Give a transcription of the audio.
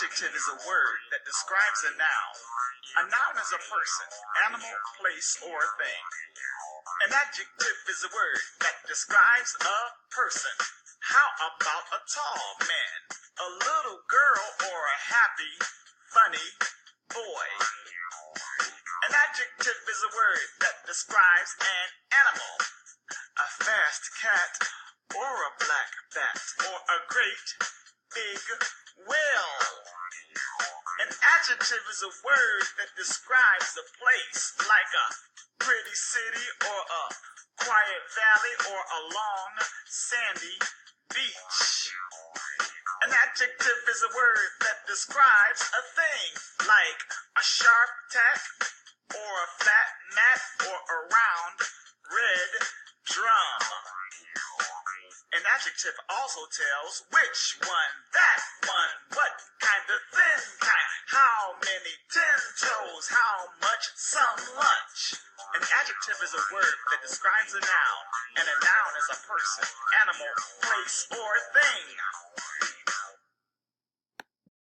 adjective is a word that describes a noun. A noun is a person, animal, place, or thing. An adjective is a word that describes a person. How about a tall man, a little girl, or a happy, funny boy? An adjective is a word that describes an animal. A fast cat, or a black bat, or a great big whale. An adjective is a word that describes a place, like a pretty city, or a quiet valley, or a long, sandy beach. An adjective is a word that describes a thing, like a sharp tack, or a flat mat, or a round, red drum. An adjective also tells which one, that one, what kind of thin kind, how many 10 toes, how much, some lunch. An adjective is a word that describes a noun, and a noun is a person, animal, place, or thing.